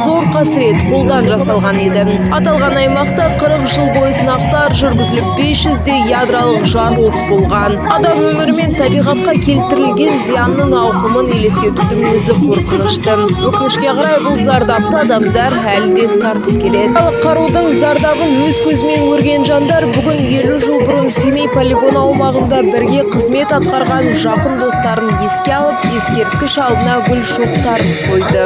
зор қасірет қолдан жасалған еді. Аталған аймақта 40 жыл бойы сынақтар жүргізіліп 500-дей ядролық жарылыс болған. Адам өмірі мен табиғатқа келтірілген зиянның ауқымын елестетудің өзі қорқынышты. Өкінішке қарай бұл зардапты адамдар әлі де тартып келеді. Қарудың зардабын өз көзімен көрген жандар бүгін 50 жыл бұрын Семей полигон аумағында бірге қызмет атқарған жақын достарын еске алып, ескерткіш алдына гүл шоқтарын қойды.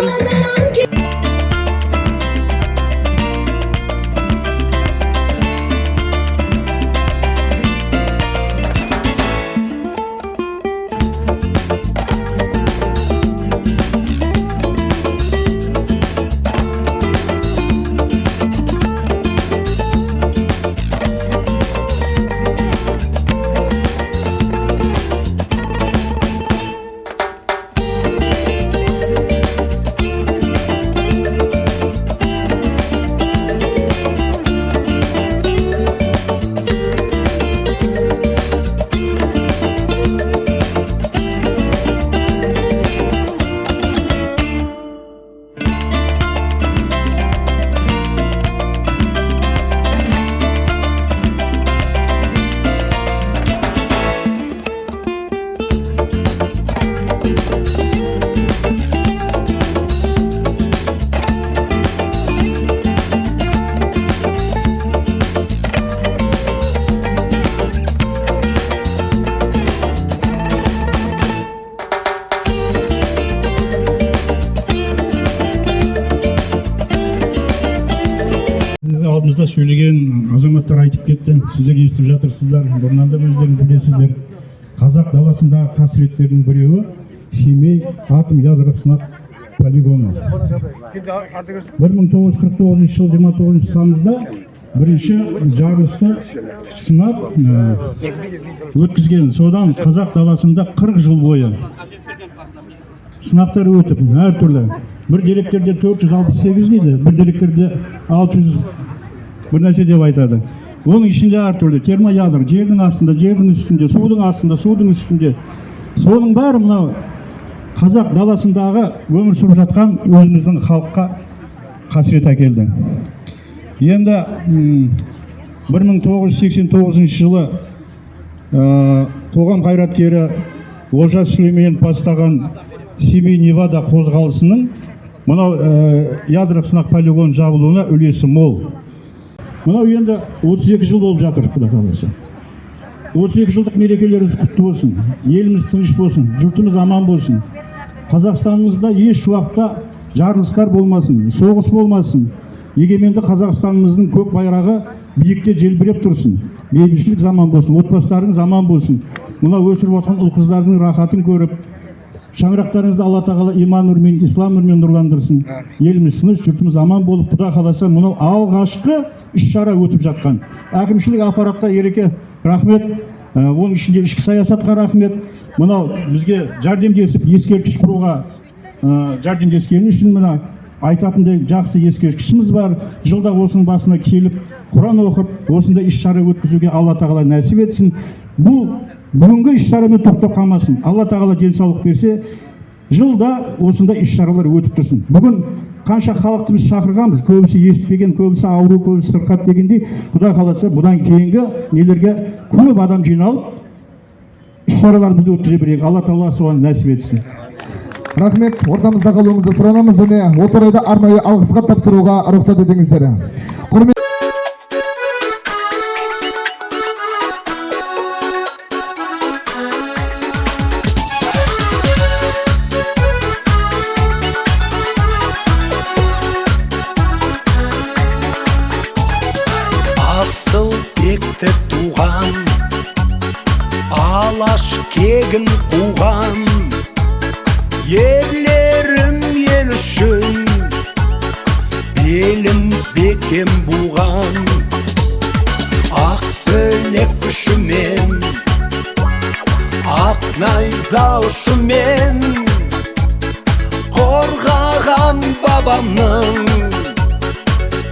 Алдымызда söylеген азаматтар айтып кетті. Сіздер естіп жатырсыздар. Бұрыннан да өздеріңіз білесіздер. Қазақ даласындағы қасіреттердің біреуі Семей атом ядролық сынақ полигоны. 1949 жыл 29 тамызда бірінші жарылысты сынап өткізген. Содан қазақ даласында 40 жыл бойы сынақтар өтіп, әртүрлі. Bir деректерде 468 дейді, bir деректерде 600 bir нәрсе деп айтады. Оның ішінде әртүрлі термоядр, жердің астында, жердің үстінде, судың астында, судың үстінде. Соның бәрі мынау қазақ даласындағы өмір сүріп жатқан өзіміздің халыққа қасірет әкелді. Енді 1989 жылы қоғам қайраткері Олжас Сүлейменов бастаған Семей Невада қозғалысының мынау ядролық сынақ полигон жабылуына үлесі мол. Мынау енді 32 жыл болып жатыр, Құда қаласа. 32 жылдық мерекелеріңіз құтты болсын, еліміз тыныш болсын, жұртымыз аман болсын. Қазақстанымызда еш уақытта жарылыстар болмасын, соғыс болмасын. Егеменді Қазақстанымыздың көк байрағы биікте желбіреп тұрсын. Бейбітшілік заман болсын, отбасыларыңыз аман болсын. Мынау өсіріп отқан ұл-қыздардың рахатын көріп, шаңырақтарыңызды Алла тағала иман нұрымен, ислам нұрымен нұрландырсын. Еліміз тыныш, жұртымыз аман болып, Құда қаласа мынау алғашқы іс-шара өтіп жатқан. Әкімшілік аппаратқа ереке рахмет, оның ішінде ішкі саясатқа рахмет. Мынау бізге жәрдемдесіп, ескерткіш құруға жәрдемдескені үшін мына айтатындай жақсы ескерткішіміз бар. Жылда осының басына келіп, Құран оқып, осындай іс-шара өткізуге Алла тағала нәсіп етсін. Бұл бүгінгі іс-шарамен тоқтап қалмасын. Алла тағала денсаулық берсе, жылда осындай іс-шаралар өтіп тұрсын. Бүгін қанша халықты біз шақырғанбыз, көбісі естіпеген, көбісі ауру, көбісі сырқат дегендей. Құда қаласа бұдан кейінгі нелерге көп адам жиналып, іс-шараларымызды өткізе берейік. Алла тағала соған нәсіп етсін. Рахмет, ортамызда қалуыңызды сұранамыз. Осы орайда арнайы алғыс хат тапсыруға рұқсат етіңіздер. Асыл текті туған, алаш кегін қуған, ерлерім ел үшін белін бекем буған. Ақ білек күшімен, ақ найза ұшымен қорғаған бабамның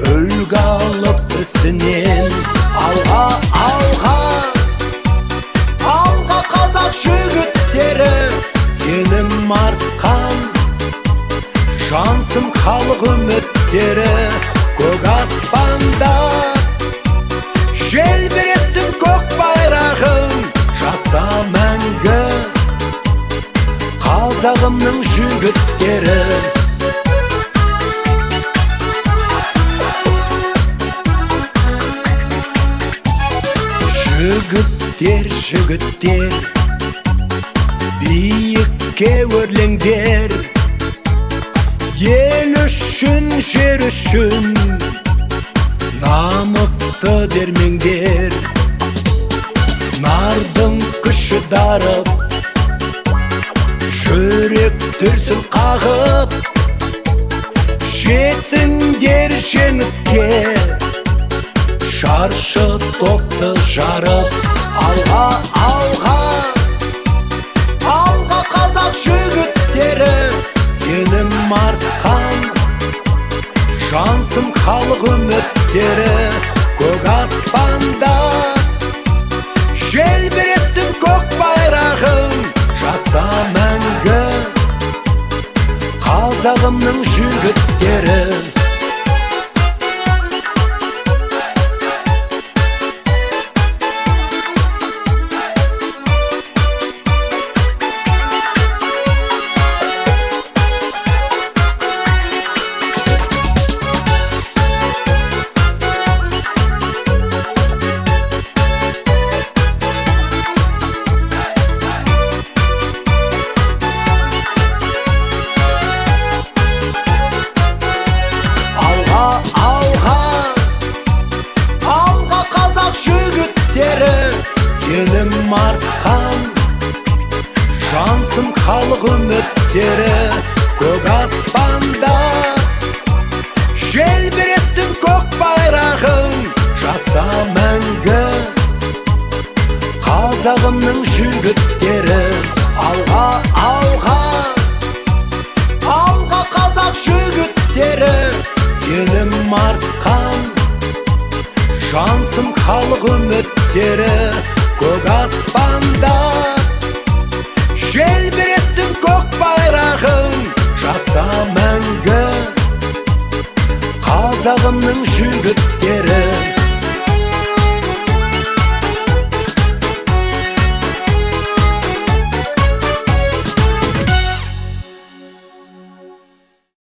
үлгі алып ісінен. Алға, алға, алға қазақ жігіттері, сенім артқан жансым халық үміттері көк аспанда. Желбіресін көк байрағың, жаса мәңгі қазағымның жігіттері. Жігіттер, жігіттер, биікке өрлеңдер, ел үшін, жер үшін намысты бермеңдер. Нардың күші дарып, жүрек дүрсіл қағып, жетіңдер жеңіске, шаршы топты жарып. Алға, алға, алға қазақ жігіттері, сенім артқан жансың халық үміттері. Көк аспанда желбіресін көк байрағың, жаса мәңгі қазағымның жігіттері. Сенім артқан жансың халық үміттері. Көк аспанда желбіресін көк байрағың, жаса мәңгі қазағымның жігіттері.